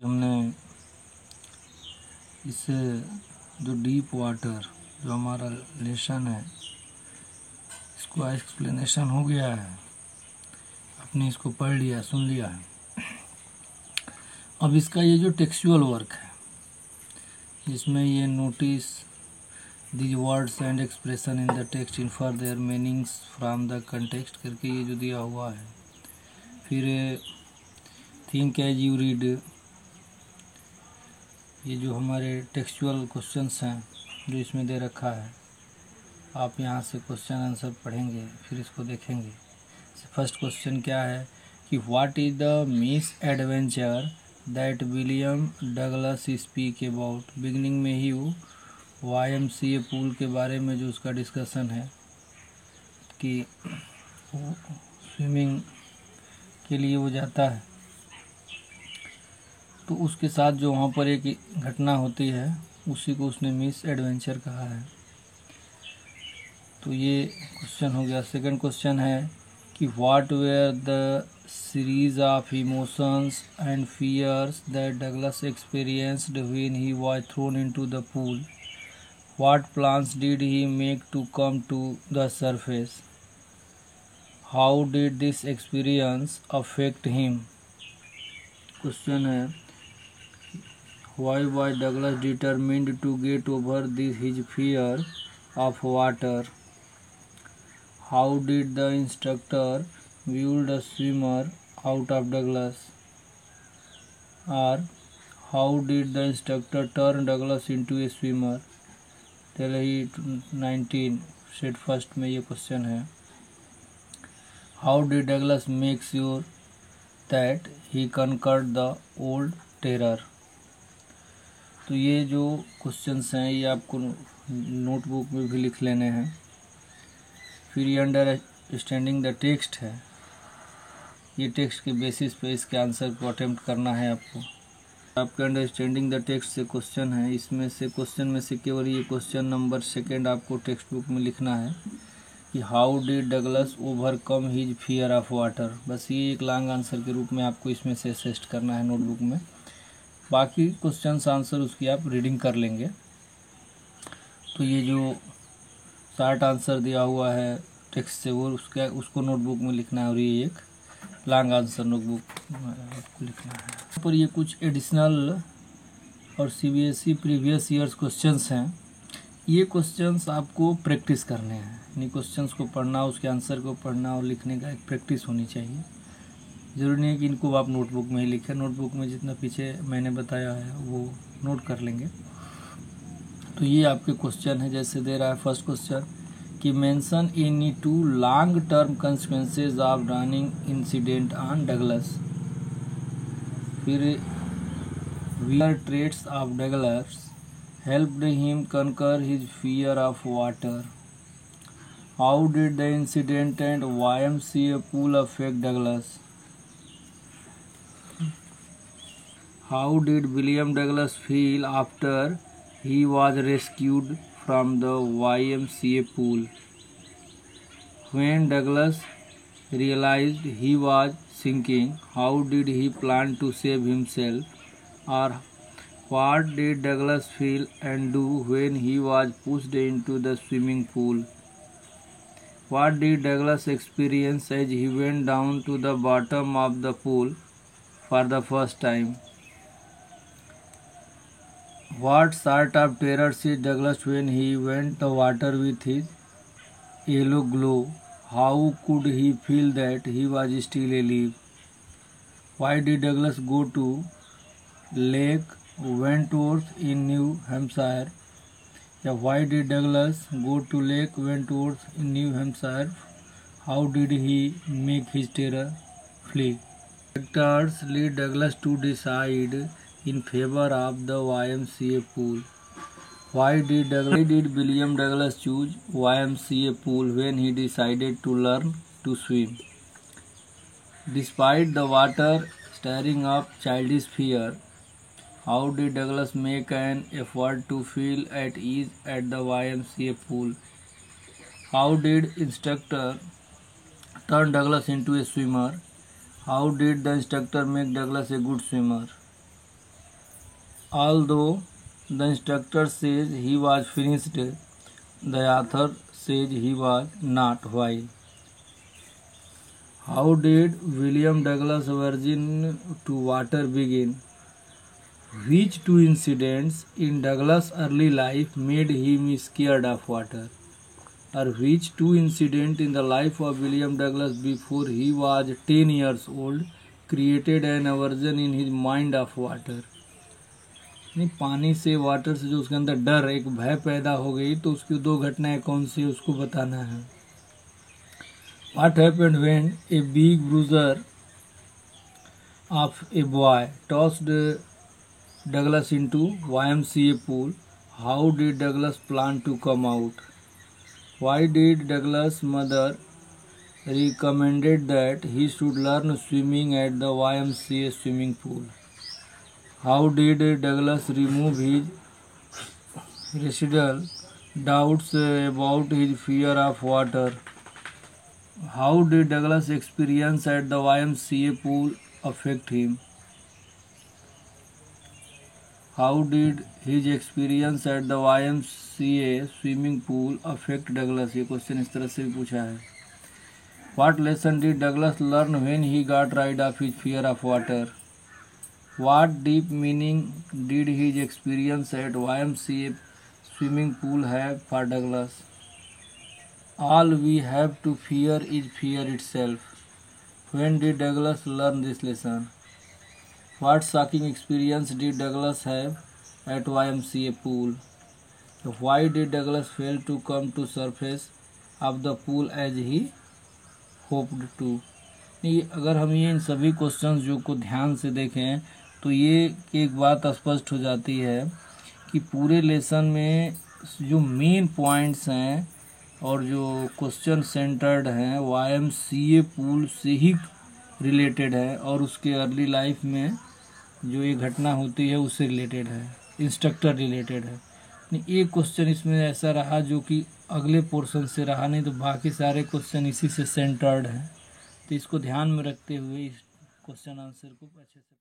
हमने इस जो डीप वाटर जो हमारा लेसन है इसको एक्सप्लेनेशन हो गया है, आपने इसको पढ़ लिया, सुन लिया है। अब इसका ये जो टेक्सचुअल वर्क है जिसमें ये notice these words and expression in the text infer their meanings from the context करके ये जो दिया हुआ है। फिर थिंक एज यू रीड, ये जो हमारे टेक्सचुअल क्वेश्चंस हैं जो इसमें दे रखा है, आप यहाँ से क्वेश्चन आंसर पढ़ेंगे फिर इसको देखेंगे। फर्स्ट क्वेश्चन क्या है कि what is the miss adventure that William Douglas speak about. Beginning में ही वो YMCA पूल के बारे में जो उसका डिस्कशन है कि स्विमिंग के लिए वो जाता है, तो उसके साथ जो वहाँ पर एक घटना होती है उसी को उसने मिस एडवेंचर कहा है। तो ये क्वेश्चन हो गया। सेकंड क्वेश्चन है कि what were the series of emotions and fears that Douglas experienced when he was thrown into the pool. What plans did he make to come to the surface. How did this experience affect him. Question है why was Douglas determined to get over his fear of water? How did the instructor wheel the swimmer out of Douglas? Or how did the instructor turn Douglas into a swimmer? Delhi 19 set first में ये question है। How did Douglas make sure that he conquered the old terror? तो ये जो questions हैं ये आपको notebook में भी लिख लेने हैं। फिर ये अंडरस्टैंडिंग द टेक्स्ट है, ये टेक्स्ट के बेसिस पे इसके आंसर को अटेम्प्ट करना है आपको। आपके अंडरस्टैंडिंग द टेक्स्ट से क्वेश्चन है, इसमें से क्वेश्चन में से केवल ये क्वेश्चन नंबर सेकेंड आपको टेक्स्ट बुक में लिखना है कि how did Douglas overcome his fear of water. बस ये एक लॉन्ग आंसर के रूप में आपको इसमें से असिस्ट करना है नोटबुक में। बाकी क्वेश्चंस आंसर उसकी आप रीडिंग कर लेंगे। तो ये जो शॉर्ट आंसर दिया हुआ है टेक्स्ट से वो उसको नोटबुक में लिखना है, और ये एक लॉन्ग आंसर नोटबुक में आपको लिखना है। यहाँ पर ये कुछ एडिशनल और CBSE प्रीवियस ईयर्स क्वेश्चंस हैं। ये क्वेश्चंस आपको प्रैक्टिस करने हैं, यानी क्वेश्चंस को पढ़ना, उसके आंसर को पढ़ना और लिखने का एक प्रैक्टिस होनी चाहिए। ज़रूरी नहीं कि इनको आप नोटबुक में ही लिखें, नोटबुक में जितना पीछे मैंने बताया है वो नोट कर लेंगे। तो ये आपके क्वेश्चन है, जैसे दे रहा है फर्स्ट क्वेश्चन कि mention any 2 long term consequences of drowning incident on Douglas. फिर where traits of Douglas helped him conquer his fear of water. How did the incident and YMCA pool affect Douglas. How did William Douglas feel after he was rescued from the YMCA pool? When Douglas realized he was sinking, how did he plan to save himself? Or what did Douglas feel and do when he was pushed into the swimming pool? What did Douglas experience as he went down to the bottom of the pool for the first time? What sort of terror seized Douglas when he went the water with his yellow glow? How could he feel that he was still alive? Why did Douglas go to Lake Wentworth in New Hampshire? Why did Douglas go to Lake Wentworth in New Hampshire? How did he make his terror flee? Factors lead Douglas to decide in favor of the YMCA pool. Why did William Douglas choose YMCA pool when he decided to learn to swim? Despite the water stirring up childish fear, how did Douglas make an effort to feel at ease at the YMCA pool? How did instructor turn Douglas into a swimmer? How did the instructor make Douglas a good swimmer? Although the instructor says he was finished, the author says he was not. Why? How did William Douglas' aversion to water begin? Which two incidents in Douglas' early life made him scared of water? Or which two incidents in the life of William Douglas before he was 10 years old created an aversion in his mind of water? नहीं, पानी से, water से जो उसके अंदर डर, एक भय पैदा हो गई, तो उसकी दो घटनाएं कौन सी उसको बताना है. What happened when a big bruiser of a boy tossed Douglas into YMCA pool? How did Douglas plan to come out? Why did Douglas' mother recommended that he should learn swimming at the YMCA swimming pool? How did Douglas remove his residual doubts about his fear of water? How did Douglas' experience at the YMCA pool affect him? How did his experience at the YMCA swimming pool affect Douglas? ये question इस तरह से भी पूछा है. What lesson did Douglas learn when he got rid of his fear of water? What deep meaning did his experience at YMCA swimming pool have for Douglas? All we have to fear is fear itself. When did Douglas learn this lesson? What shocking experience did Douglas have at YMCA pool? Why did Douglas fail to come to surface of the pool as he hoped to? नहीं, अगर हम ये इन सभी questions जो को ध्यान से देखें तो ये एक बात स्पष्ट हो जाती है कि पूरे लेसन में जो मेन पॉइंट्स हैं और जो क्वेश्चन सेंटर्ड हैं YMCA पूल से ही रिलेटेड है और उसके अर्ली लाइफ में जो ये घटना होती है उससे रिलेटेड है, इंस्ट्रक्टर रिलेटेड है. नहीं, एक क्वेश्चन इसमें ऐसा रहा जो कि अगले पोर्शन से रहा, नहीं तो बाकी सारे क्वेश्चन इसी से सेंटर्ड हैं. तो इसको ध्यान में रखते हुए इस क्वेश्चन आंसर को अच्छे से